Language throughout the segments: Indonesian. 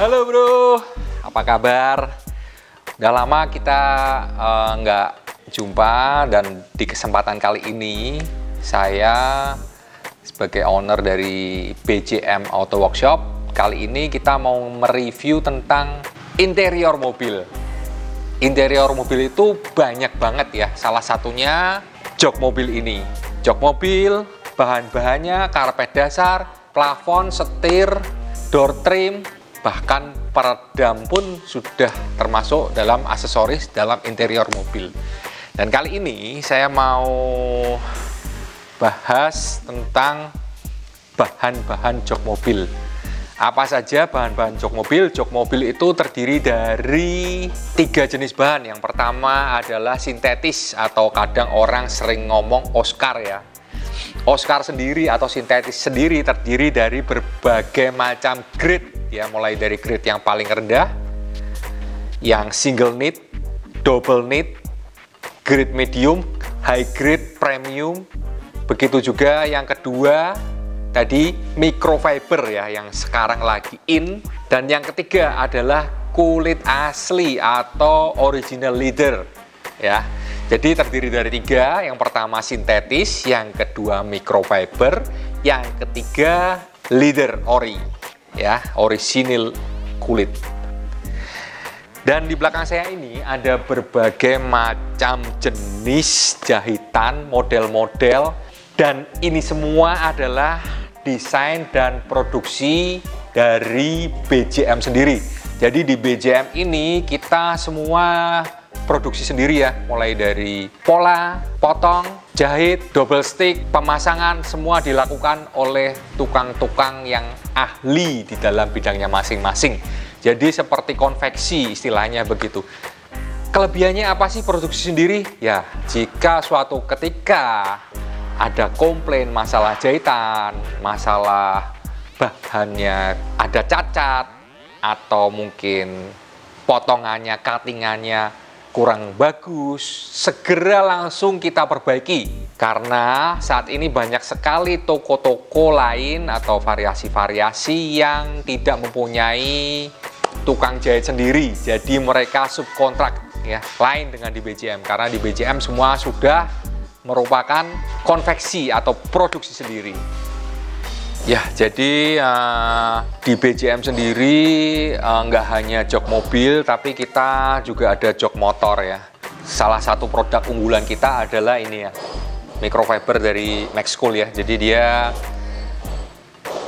Halo bro, apa kabar? Udah lama kita nggak jumpa, dan di kesempatan kali ini saya sebagai owner dari BJM Auto Workshop, kali ini kita mau mereview tentang interior mobil. Interior mobil itu banyak banget ya, salah satunya jok mobil ini. Jok mobil, bahan-bahannya, karpet dasar, plafon, setir, door trim, bahkan peredam pun sudah termasuk dalam aksesoris dalam interior mobil. Dan kali ini saya mau bahas tentang bahan-bahan jok mobil. Apa saja bahan-bahan jok mobil? Jok mobil itu terdiri dari 3 jenis bahan. Yang pertama adalah sintetis, atau kadang orang sering ngomong Oscar ya. Oscar sendiri atau sintetis sendiri terdiri dari berbagai macam grade ya, mulai dari grade yang paling rendah, yang single knit, double knit, grade medium, high grade, premium. Begitu juga yang kedua tadi microfiber ya, yang sekarang lagi in. Dan yang ketiga adalah kulit asli atau original leather ya. Jadi terdiri dari 3, yang pertama sintetis, yang kedua microfiber, yang ketiga leather ori ya, original kulit. Dan di belakang saya ini ada berbagai macam jenis jahitan, model-model, dan ini semua adalah desain dan produksi dari BJM sendiri. Jadi di BJM ini kita semua produksi sendiri ya, mulai dari pola, potong, jahit, double stick, pemasangan, semua dilakukan oleh tukang-tukang yang ahli di dalam bidangnya masing-masing. Jadi seperti konveksi istilahnya begitu. Kelebihannya apa sih produksi sendiri? Ya, jika suatu ketika ada komplain masalah jahitan, masalah bahannya ada cacat, atau mungkin potongannya, cuttingannya kurang bagus, segera langsung kita perbaiki. Karena saat ini banyak sekali toko-toko lain atau variasi-variasi yang tidak mempunyai tukang jahit sendiri. Jadi mereka subkontrak ya, lain dengan di BJM. Karena di BJM semua sudah merupakan konveksi atau produksi sendiri. Ya, jadi di BJM sendiri nggak hanya jok mobil, tapi kita juga ada jok motor ya. Salah satu produk unggulan kita adalah ini ya, microfiber dari Maxcool ya. Jadi dia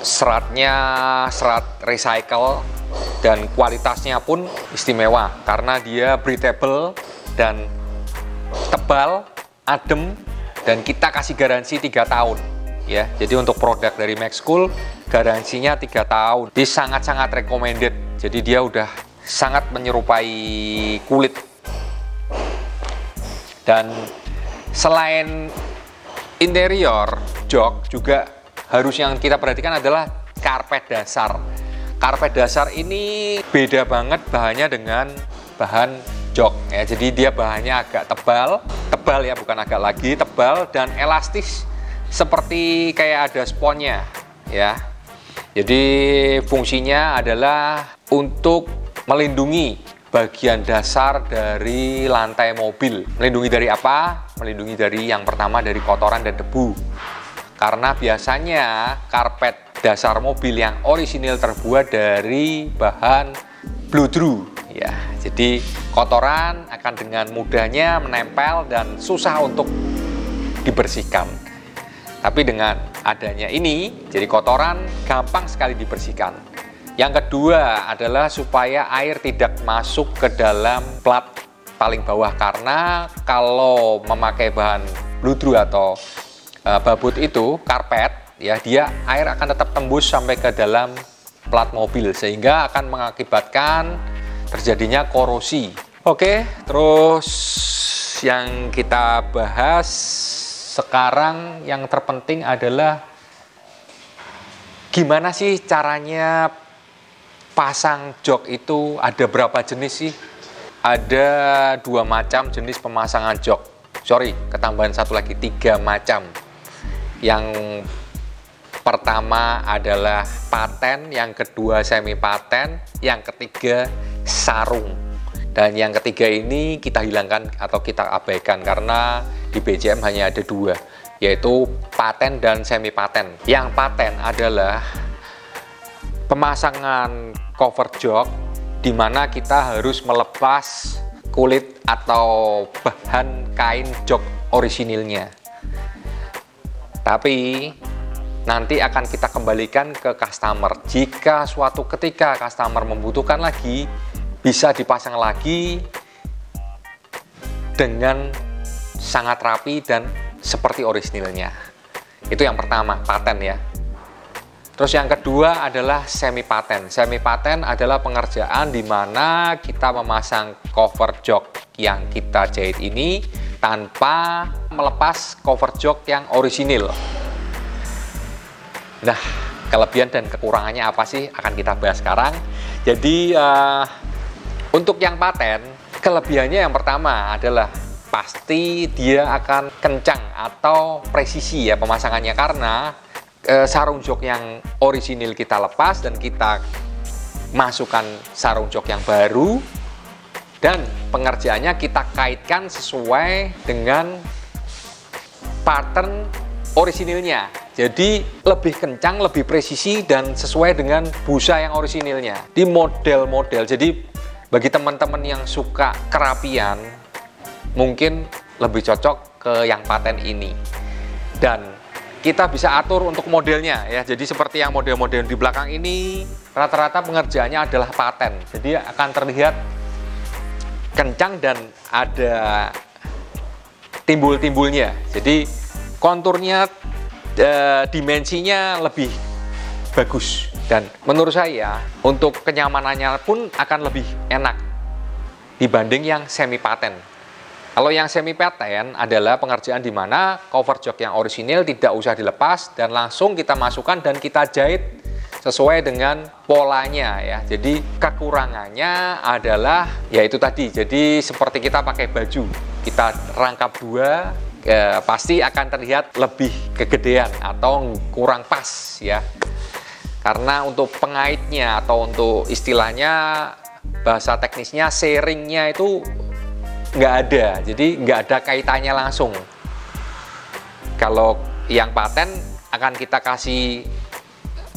seratnya serat recycle dan kualitasnya pun istimewa karena dia breathable dan tebal, adem, dan kita kasih garansi 3 tahun. Ya, jadi untuk produk dari Maxcool garansinya 3 tahun. Dia sangat-sangat recommended. Jadi dia udah sangat menyerupai kulit. Dan selain interior jok, juga harus yang kita perhatikan adalah karpet dasar. Karpet dasar ini beda banget bahannya dengan bahan jok ya. Jadi dia bahannya agak tebal ya, bukan agak lagi, tebal dan elastis. Seperti kayak ada sponnya ya. Jadi fungsinya adalah untuk melindungi bagian dasar dari lantai mobil. Melindungi dari apa? Melindungi dari yang pertama dari kotoran dan debu. Karena biasanya karpet dasar mobil yang orisinil terbuat dari bahan bludru ya. Jadi kotoran akan dengan mudahnya menempel dan susah untuk dibersihkan. Tapi dengan adanya ini, jadi kotoran gampang sekali dibersihkan. Yang kedua adalah supaya air tidak masuk ke dalam plat paling bawah. Karena kalau memakai bahan bludru atau babut itu, karpet, ya dia air akan tetap tembus sampai ke dalam plat mobil. Sehingga akan mengakibatkan terjadinya korosi. Oke, terus yang kita bahas sekarang yang terpenting adalah gimana sih caranya pasang jok itu. Ada berapa jenis sih? Ada 2 macam jenis pemasangan jok. Sorry, ketambahan 1 lagi, 3 macam. Yang Pertama adalah paten, yang kedua semi paten, yang ketiga sarung. Dan yang ketiga ini kita hilangkan atau kita abaikan karena di BCM hanya ada dua, yaitu paten dan semi paten. Yang paten adalah pemasangan cover jok di mana kita harus melepas kulit atau bahan kain jok orisinilnya. Tapi nanti akan kita kembalikan ke customer. Jika suatu ketika customer membutuhkan lagi, bisa dipasang lagi dengan sangat rapi dan seperti orisinilnya. Itu yang pertama, paten ya. Terus yang kedua adalah semi paten. Semi paten adalah pengerjaan di mana kita memasang cover jok yang kita jahit ini tanpa melepas cover jok yang orisinil. Nah, kelebihan dan kekurangannya apa sih akan kita bahas sekarang. Jadi untuk yang paten, kelebihannya yang pertama adalah pasti dia akan kencang atau presisi ya pemasangannya, karena sarung jok yang orisinil kita lepas dan kita masukkan sarung jok yang baru, dan pengerjaannya kita kaitkan sesuai dengan pattern orisinilnya. Jadi lebih kencang, lebih presisi, dan sesuai dengan busa yang orisinilnya. Di model-model, jadi bagi teman-teman yang suka kerapian, mungkin lebih cocok ke yang paten ini. Dan kita bisa atur untuk modelnya ya. Jadi seperti yang model-model di belakang ini, rata-rata pengerjaannya adalah paten. Jadi akan terlihat kencang dan ada timbul-timbulnya. Jadi konturnya, dimensinya lebih bagus, dan menurut saya untuk kenyamanannya pun akan lebih enak dibanding yang semi paten. Kalau yang semi paten adalah pengerjaan di mana cover jok yang orisinil tidak usah dilepas dan langsung kita masukkan dan kita jahit sesuai dengan polanya ya. Jadi kekurangannya adalah yaitu tadi, jadi seperti kita pakai baju, kita rangkap dua, pasti akan terlihat lebih kegedean atau kurang pas ya. Karena untuk pengaitnya atau untuk istilahnya bahasa teknisnya sharingnya itu nggak ada, jadi nggak ada kaitannya langsung. Kalau yang paten akan kita kasih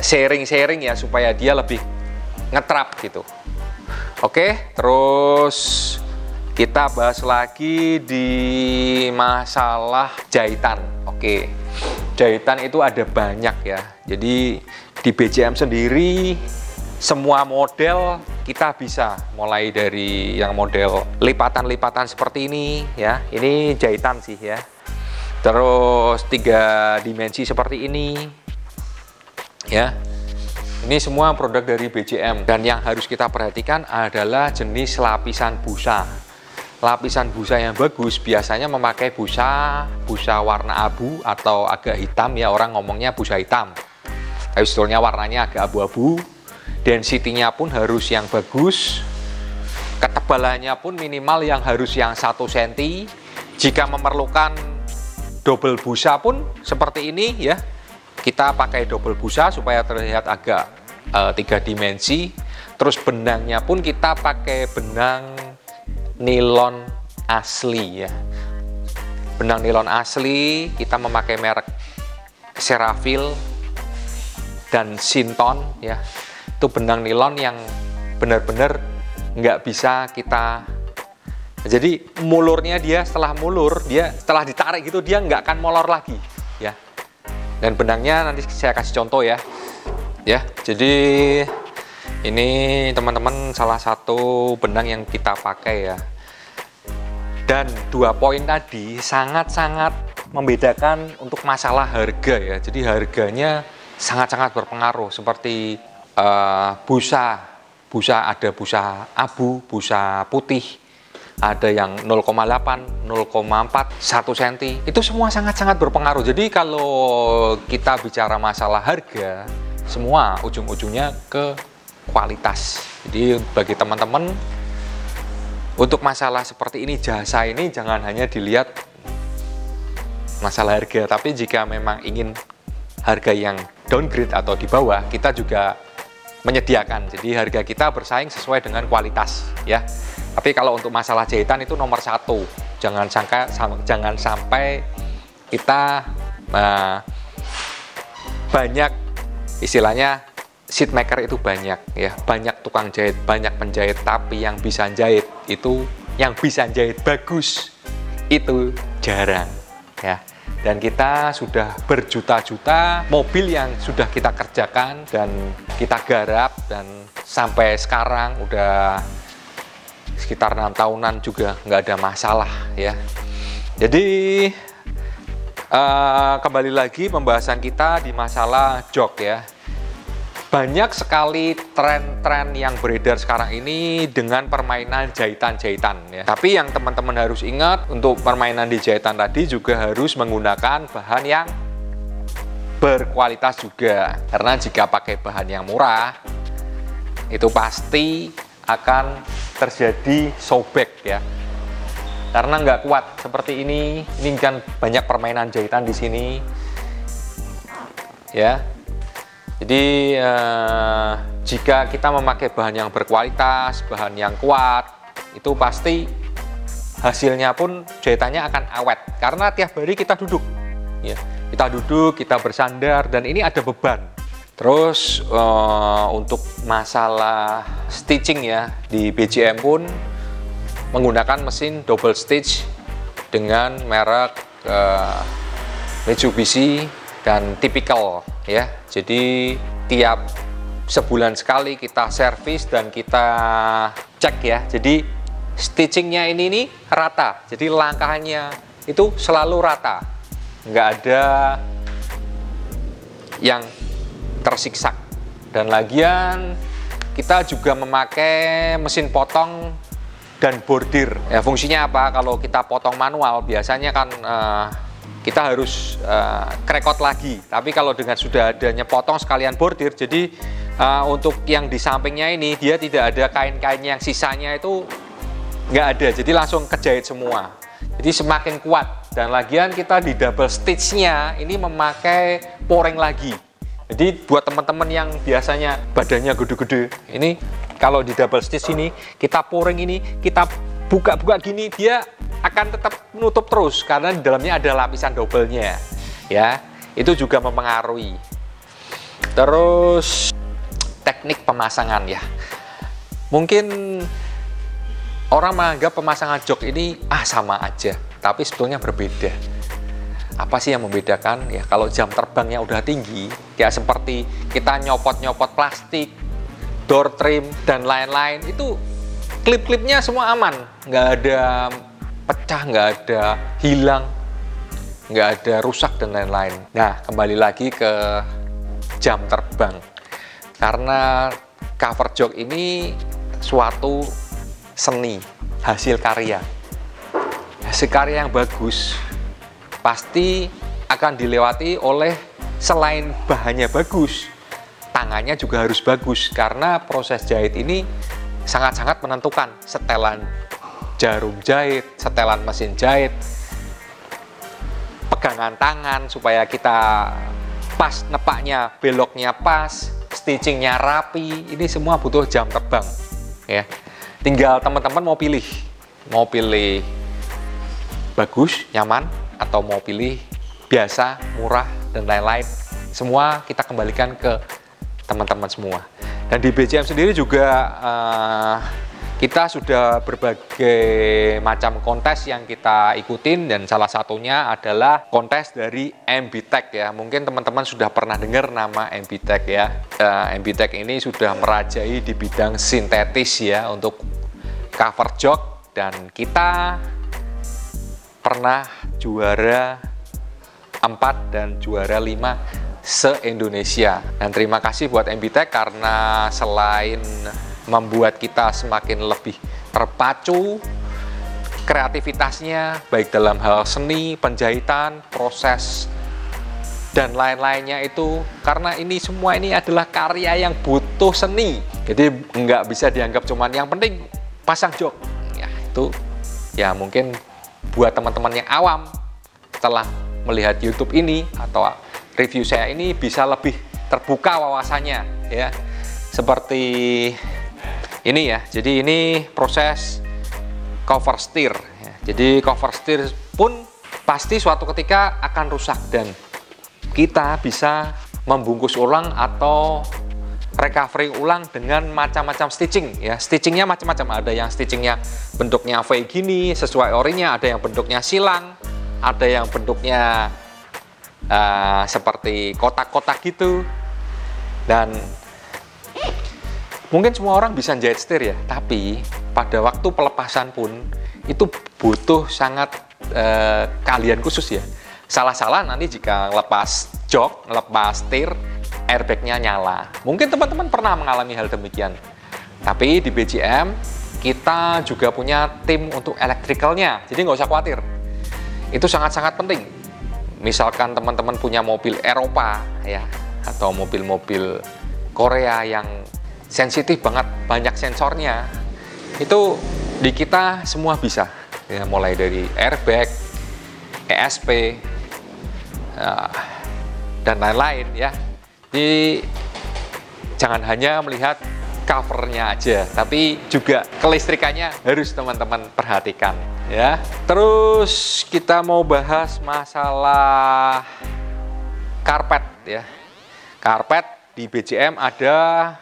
sharing ya supaya dia lebih ngetrap gitu. Oke, terus kita bahas lagi di masalah jahitan. Oke, jahitan itu ada banyak ya. Jadi di BCM sendiri semua model kita bisa, mulai dari yang model lipatan-lipatan seperti ini ya. Ini jahitan sih ya. Terus 3 dimensi seperti ini ya. Ini semua produk dari BCM, dan yang harus kita perhatikan adalah jenis lapisan busa. Lapisan busa yang bagus biasanya memakai busa warna abu atau agak hitam ya, orang ngomongnya busa hitam. Tapi sebetulnya warnanya agak abu-abu. Density-nya pun harus yang bagus. Ketebalannya pun minimal yang harus yang 1 cm. Jika memerlukan double busa pun seperti ini ya. Kita pakai double busa supaya terlihat agak 3 dimensi. Terus benangnya pun kita pakai benang nilon asli ya. Benang nilon asli kita memakai merek Serafil dan Sinton ya. Itu benang nilon yang benar-benar nggak bisa kita, jadi mulurnya dia setelah ditarik gitu dia nggak akan molor lagi ya. Dan benangnya nanti saya kasih contoh ya. Jadi ini teman-teman salah satu benang yang kita pakai ya. Dan 2 poin tadi sangat-sangat membedakan untuk masalah harga ya. Jadi harganya sangat-sangat berpengaruh. Seperti busa ada busa abu, busa putih, ada yang 0,8, 0,4, 1 cm. Itu semua sangat-sangat berpengaruh. Jadi kalau kita bicara masalah harga, semua ujung-ujungnya ke kualitas. Jadi bagi teman-teman, untuk masalah seperti ini, jasa ini jangan hanya dilihat masalah harga, tapi jika memang ingin harga yang downgrade atau di bawah, kita juga menyediakan. Jadi harga kita bersaing sesuai dengan kualitas ya. Tapi kalau untuk masalah jahitan itu nomor satu. Jangan sampai kita banyak istilahnya sheet maker itu banyak ya, banyak tukang jahit, banyak penjahit, tapi yang bisa jahit itu, yang bisa jahit bagus itu jarang ya. Dan kita sudah berjuta-juta mobil yang sudah kita kerjakan dan kita garap, dan sampai sekarang udah sekitar 6 tahunan juga nggak ada masalah ya. Jadi kembali lagi pembahasan kita di masalah jok ya. Banyak sekali tren-tren yang beredar sekarang ini dengan permainan jahitan-jahitan ya. Tapi yang teman-teman harus ingat, untuk permainan di jahitan tadi juga harus menggunakan bahan yang berkualitas juga. Karena jika pakai bahan yang murah, itu pasti akan terjadi sobek ya. Karena nggak kuat seperti ini kan banyak permainan jahitan di sini ya. Jadi jika kita memakai bahan yang berkualitas, bahan yang kuat, itu pasti hasilnya pun jahitannya akan awet. Karena tiap hari kita duduk ya. Kita duduk, kita bersandar, dan ini ada beban. Terus untuk masalah stitching ya, di BJM pun menggunakan mesin double stitch dengan merek Mitsubishi dan typical ya. Jadi tiap sebulan sekali kita servis dan kita cek ya. Jadi stitchingnya ini nih rata, jadi langkahnya itu selalu rata, nggak ada yang tersiksa. Dan lagian kita juga memakai mesin potong dan bordir ya. Fungsinya apa? Kalau kita potong manual biasanya kan kita harus krekot lagi, tapi kalau dengan sudah adanya potong sekalian bordir, jadi untuk yang di sampingnya ini dia tidak ada kain-kain yang sisanya itu nggak ada, jadi langsung kejahit semua, jadi semakin kuat. Dan lagian kita di double stitchnya ini memakai poring lagi. Jadi buat teman-teman yang biasanya badannya gede-gede, ini kalau di double stitch ini kita poring, ini kita buka-buka gini, dia akan tetap menutup terus karena di dalamnya ada lapisan double-nya ya. Itu juga mempengaruhi. Terus teknik pemasangan ya. Mungkin orang menganggap pemasangan jok ini sama aja, tapi sebetulnya berbeda. Apa sih yang membedakan ya? Kalau jam terbangnya udah tinggi ya, seperti kita nyopot-nyopot plastik, door trim dan lain-lain, itu klip-klipnya semua aman, nggak ada pecah, nggak ada hilang, nggak ada rusak dan lain-lain. Nah, kembali lagi ke jam terbang, karena cover jok ini suatu seni, hasil karya yang bagus pasti akan dilewati oleh, selain bahannya bagus, tangannya juga harus bagus, karena proses jahit ini sangat-sangat menentukan. Setelan jarum jahit, setelan mesin jahit, pegangan tangan supaya kita pas, nepaknya, beloknya pas, stitchingnya rapi, ini semua butuh jam terbang ya. Tinggal teman-teman mau pilih bagus, nyaman, atau mau pilih biasa, murah, dan lain-lain. Semua kita kembalikan ke teman-teman semua. Dan di BJM sendiri juga kita sudah berbagai macam kontes yang kita ikutin, dan salah satunya adalah kontes dari MBTech ya. Mungkin teman-teman sudah pernah dengar nama MBTech ya. MBTech ini sudah merajai di bidang sintetis ya untuk cover jok, dan kita pernah juara 4 dan juara 5 se-Indonesia. Dan terima kasih buat MBTech karena selain membuat kita semakin lebih terpacu kreativitasnya, baik dalam hal seni, penjahitan, proses, dan lain-lainnya itu, karena ini semua ini adalah karya yang butuh seni. Jadi nggak bisa dianggap cuman yang penting pasang jok. Ya itu ya mungkin buat teman-teman yang awam, setelah melihat YouTube ini atau review saya ini bisa lebih terbuka wawasannya ya. Seperti ini ya. Jadi ini proses cover steer ya. Jadi cover steer pun pasti suatu ketika akan rusak dan kita bisa membungkus ulang atau recovery ulang dengan macam-macam stitching ya. Stitchingnya macam-macam, ada yang stitchingnya bentuknya V gini sesuai orinya, ada yang bentuknya silang, ada yang bentuknya seperti kotak-kotak gitu. Dan mungkin semua orang bisa jahit setir ya, tapi pada waktu pelepasan pun itu butuh sangat keahlian khusus ya. Salah-salah nanti jika lepas jok, lepas setir, airbagnya nyala. Mungkin teman-teman pernah mengalami hal demikian. Tapi di BJM kita juga punya tim untuk elektrikalnya, jadi nggak usah khawatir. Itu sangat-sangat penting. Misalkan teman-teman punya mobil Eropa ya, atau mobil-mobil Korea yang sensitif banget, banyak sensornya, itu di kita semua bisa ya, mulai dari airbag, ESP, dan lain-lain ya. Jadi jangan hanya melihat covernya aja, tapi juga kelistrikannya harus teman-teman perhatikan ya. Terus kita mau bahas masalah karpet ya. Karpet di BJM ada,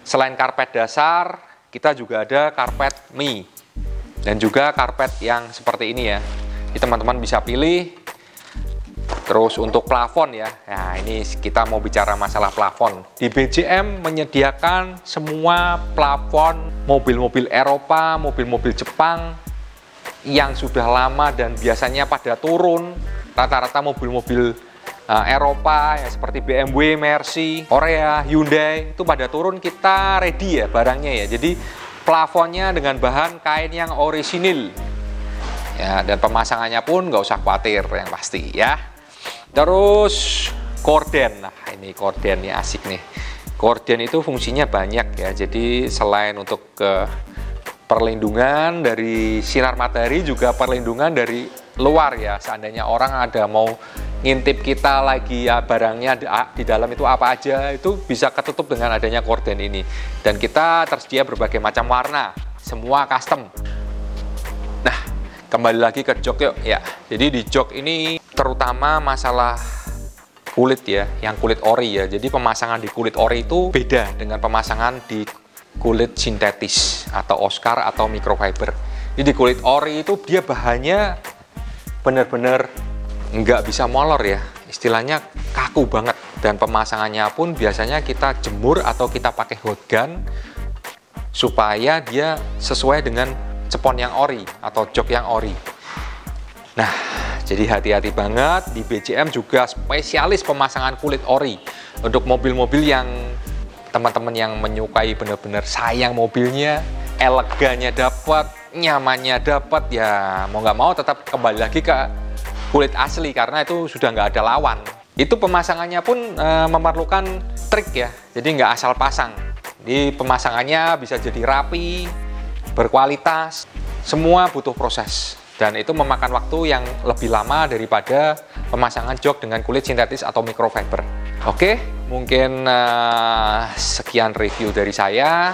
selain karpet dasar, kita juga ada karpet mie dan juga karpet yang seperti ini ya. Jadi teman-teman bisa pilih. Terus untuk plafon ya, nah ini kita mau bicara masalah plafon. Di BJM menyediakan semua plafon mobil-mobil Eropa, mobil-mobil Jepang yang sudah lama dan biasanya pada turun. Rata-rata mobil-mobil Eropa ya, seperti BMW, Mercy, Korea, Hyundai itu pada turun, kita ready ya barangnya ya. Jadi plafonnya dengan bahan kain yang orisinil ya, dan pemasangannya pun nggak usah khawatir yang pasti ya. Terus korden, nah ini korden nih asik nih. Korden itu fungsinya banyak ya, jadi selain untuk perlindungan dari sinar matahari, juga perlindungan dari luar ya. Seandainya orang ada mau ngintip kita lagi ya, barangnya di dalam itu apa aja, itu bisa ketutup dengan adanya korden ini. Dan kita tersedia berbagai macam warna, semua custom. Nah, kembali lagi ke jok yuk ya. Jadi di jok ini terutama masalah kulit ya, yang kulit ori ya. Jadi pemasangan di kulit ori itu beda dengan pemasangan di kulit sintetis atau Oscar atau microfiber. Jadi di kulit ori itu dia bahannya benar-benar nggak bisa molor ya, istilahnya kaku banget. Dan pemasangannya pun biasanya kita jemur atau kita pakai hot gun supaya dia sesuai dengan cepon yang ori atau jok yang ori. Nah, jadi hati-hati banget. Di BJM juga spesialis pemasangan kulit ori untuk mobil-mobil yang teman-teman yang menyukai benar-benar sayang mobilnya, elegannya dapat, nyamannya dapat ya, mau nggak mau tetap kembali lagi ke kulit asli karena itu sudah nggak ada lawan. Itu pemasangannya pun memerlukan trik ya, jadi nggak asal pasang. Di pemasangannya bisa jadi rapi, berkualitas, semua butuh proses. Dan itu memakan waktu yang lebih lama daripada pemasangan jok dengan kulit sintetis atau microfiber. Oke, mungkin sekian review dari saya.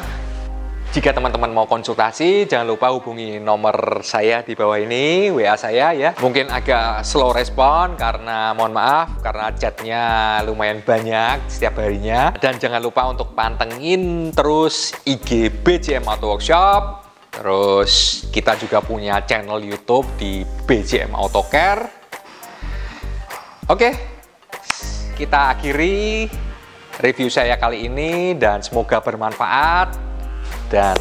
Jika teman-teman mau konsultasi, jangan lupa hubungi nomor saya di bawah ini, WA saya ya. Mungkin agak slow respon karena mohon maaf, karena chatnya lumayan banyak setiap harinya. Dan jangan lupa untuk pantengin terus IG BJM Auto Workshop. Terus kita juga punya channel YouTube di BJM Auto Care. Oke, kita akhiri review saya kali ini dan semoga bermanfaat. Dan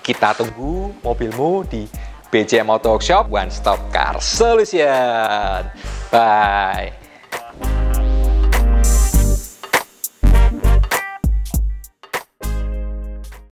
kita tunggu mobilmu di BJM Auto Workshop, One Stop Car Solution. Bye.